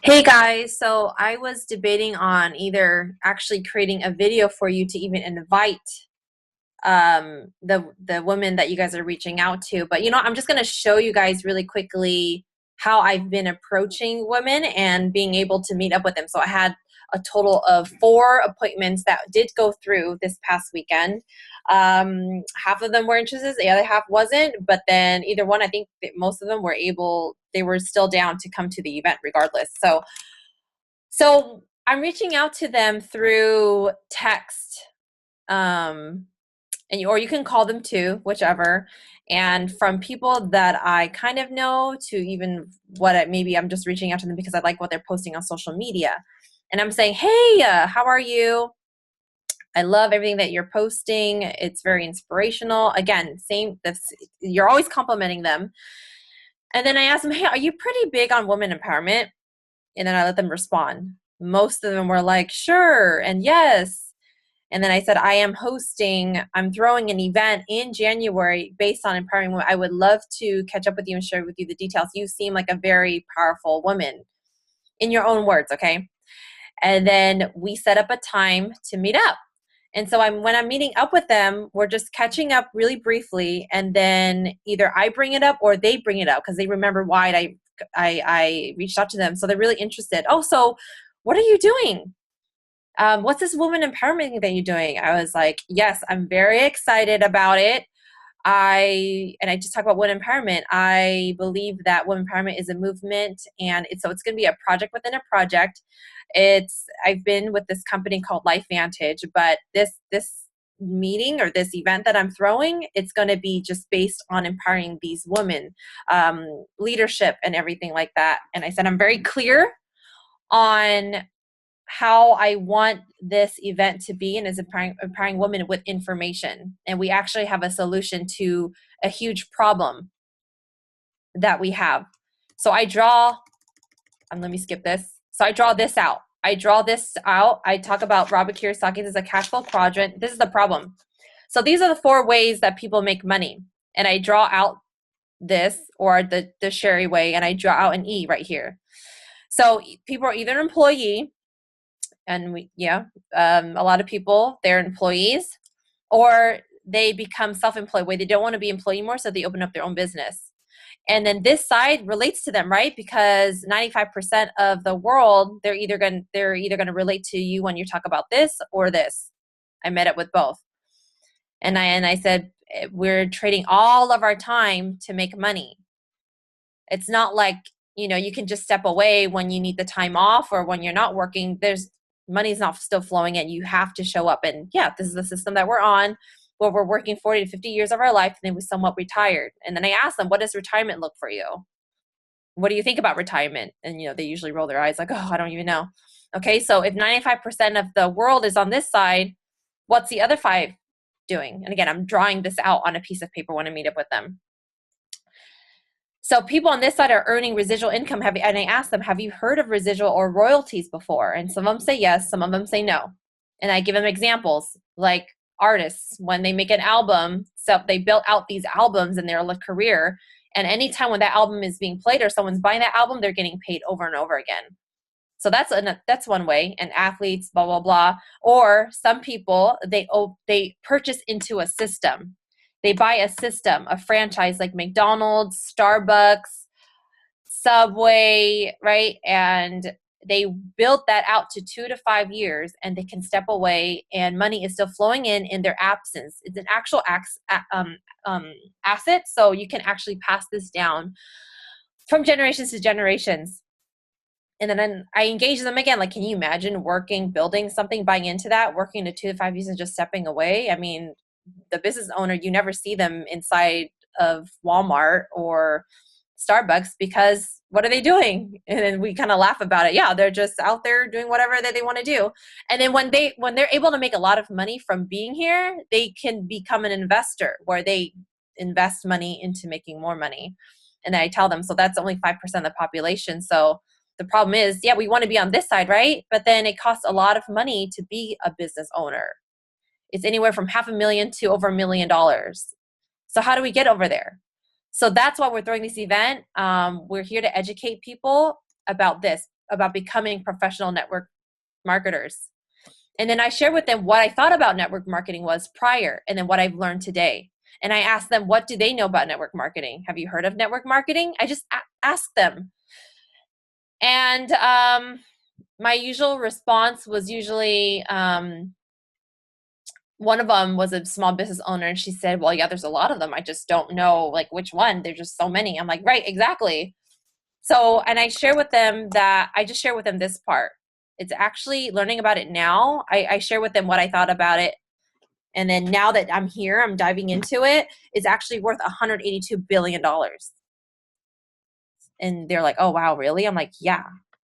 Hey guys, so I was debating on either actually creating a video for you to even invite the women that you guys are reaching out to. But I'm just gonna show you guys really quickly how I've been approaching women and being able to meet up with them. So I had a total of 4 appointments that did go through this past weekend. Half of them were interested, the other half wasn't, but then either one, I think that most of them were able, they were still down to come to the event regardless. So I'm reaching out to them through text, or you can call them too, whichever. And from people that I kind of know to even maybe I'm just reaching out to them because I like what they're posting on social media. And I'm saying, hey, how are you? I love everything that you're posting. It's very inspirational. Again, you're always complimenting them. And then I ask them, hey, are you pretty big on women empowerment? And then I let them respond. Most of them were like, sure, and yes. And then I said, I'm throwing an event in January based on empowering women. I would love to catch up with you and share with you the details. You seem like a very powerful woman in your own words, okay? And then we set up a time to meet up. And so when I'm meeting up with them, we're just catching up really briefly, and then either I bring it up or they bring it up because they remember why I reached out to them. So they're really interested. Oh, so what are you doing? What's this woman empowerment thing that you're doing? I was like, yes, I'm very excited about it. I just talk about women empowerment. I believe that women empowerment is a movement, and it's going to be a project within a project. I've been with this company called Life Vantage, but this meeting or this event that I'm throwing, it's going to be just based on empowering these women, leadership and everything like that. And I said I'm very clear on how I want this event to be, and is empowering women with information. And we actually have a solution to a huge problem that we have. So I draw, and let me skip this. So I draw this out. I talk about Robert Kiyosaki as a cash flow quadrant. This is the problem. So these are the 4 ways that people make money. And I draw out this, or the Sherry way, and I draw out an E right here. So people are either an employee, and a lot of people, they're employees, or they become self-employed, where they don't want to be employed anymore, so they open up their own business. And then this side relates to them, right? Because 95% of the world, they're either going to relate to you when you talk about this or this. I met it with both. And I said, we're trading all of our time to make money. It's not like, you can just step away when you need the time off, or when you're not working. There's money's not still flowing in. You have to show up. And yeah, this is the system that we're on, where we're working 40 to 50 years of our life, and then we somewhat retired. And then I asked them, what does retirement look for you? What do you think about retirement? And they usually roll their eyes like, oh, I don't even know. Okay, so if 95% of the world is on this side, what's the other 5 doing? And again, I'm drawing this out on a piece of paper when I meet up with them. So people on this side are earning residual income. And I ask them, have you heard of residual or royalties before? And some of them say yes, some of them say no. And I give them examples, like artists, when they make an album, so they built out these albums in their career. And anytime when that album is being played or someone's buying that album, they're getting paid over and over again. So that's one way. And athletes, blah, blah, blah. Or some people, they purchase into a system. They buy a system, a franchise like McDonald's, Starbucks, Subway, right? And they build that out to 2 to 5 years, and they can step away, and money is still flowing in their absence. It's an actual asset, so you can actually pass this down from generations to generations. And then I engage them again. Like, can you imagine building something, buying into that, working to 2 to 5 years and just stepping away? I mean, the business owner, you never see them inside of Walmart or Starbucks, because what are they doing? And then we kind of laugh about it. Yeah, they're just out there doing whatever that they want to do. And then when they're able to make a lot of money from being here, they can become an investor, where they invest money into making more money. And I tell them, so that's only 5% of the population. So the problem is, yeah, we want to be on this side, right? But then it costs a lot of money to be a business owner. It's anywhere from $500,000 to over $1 million. So how do we get over there? So that's why we're throwing this event. We're here to educate people about this. about becoming professional network marketers. And then I shared with them what I thought about network marketing was prior, and then what I've learned today. And I asked them, what do they know about network marketing? Have you heard of network marketing? I just asked them. And my usual response was usually, one of them was a small business owner, and she said, well, yeah, there's a lot of them. I just don't know like which one. There's just so many. I'm like, right, exactly. So, and I share with them that I just share with them this part. It's actually learning about it now. I share with them what I thought about it. And then now that I'm here, I'm diving into it. It's actually worth $182 billion. And they're like, oh, wow, really? I'm like, yeah.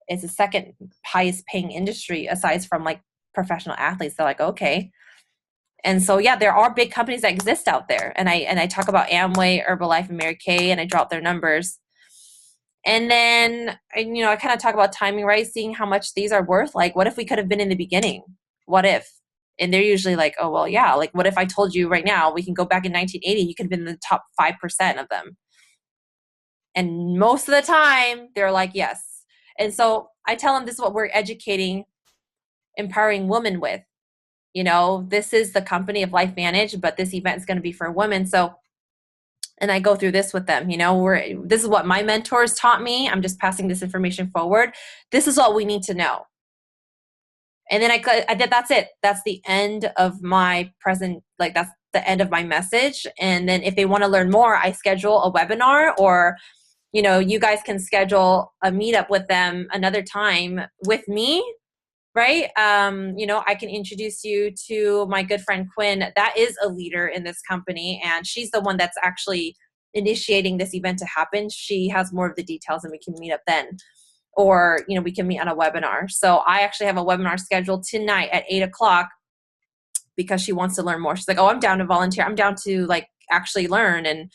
It's the second highest paying industry aside from like professional athletes. They're like, okay. And so, yeah, there are big companies that exist out there. And I talk about Amway, Herbalife, and Mary Kay, and I drop their numbers. And then, I kind of talk about timing, right? Seeing how much these are worth. Like, what if we could have been in the beginning? What if? And they're usually like, oh, well, yeah. Like, what if I told you right now, we can go back in 1980, you could have been in the top 5% of them. And most of the time, they're like, yes. And so I tell them this is what we're educating, empowering women with. This is the company of LifeVantage, but this event is going to be for women. So, and I go through this with them, this is what my mentors taught me. I'm just passing this information forward. This is what we need to know. And then I did, that's it. That's the end of my present, like that's the end of my message. And then if they want to learn more, I schedule a webinar, or, you guys can schedule a meetup with them another time with me. Right? I can introduce you to my good friend Quinn. That is a leader in this company, and she's the one that's actually initiating this event to happen. She has more of the details, and we can meet up then. Or, we can meet on a webinar. So I actually have a webinar scheduled tonight at 8:00 because she wants to learn more. She's like, oh, I'm down to volunteer. I'm down to like actually learn and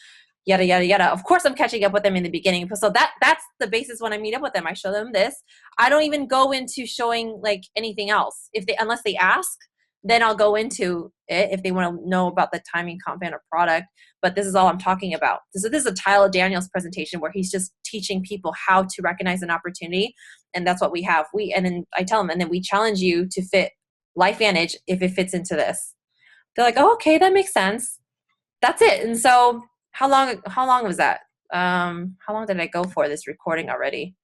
yada, yada, yada. Of course, I'm catching up with them in the beginning. So that's the basis when I meet up with them. I show them this. I don't even go into showing like anything else. Unless they ask, then I'll go into it if they want to know about the timing, content, or product. But this is all I'm talking about. So this is a Tyler Daniels presentation where he's just teaching people how to recognize an opportunity. And that's what we have. And then I tell them, and then we challenge you to fit LifeVantage if it fits into this. They're like, oh, okay, that makes sense. That's it. And so how long was that? How long did I go for this recording already?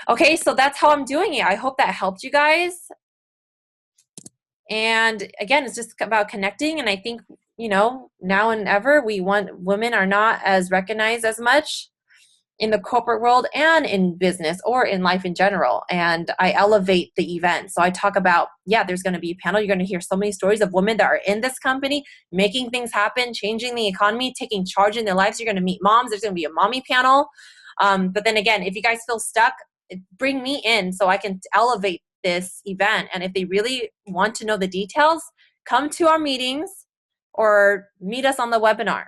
Okay, so that's how I'm doing it. I hope that helped you guys. And again, it's just about connecting. And I think, now and ever, women are not as recognized as much in the corporate world and in business or in life in general. And I elevate the event. So I talk about, there's going to be a panel. You're going to hear so many stories of women that are in this company, making things happen, changing the economy, taking charge in their lives. You're going to meet moms. There's going to be a mommy panel. But then again, if you guys feel stuck, bring me in so I can elevate this event. And if they really want to know the details, come to our meetings or meet us on the webinar.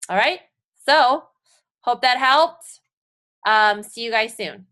All right. So hope that helped. See you guys soon.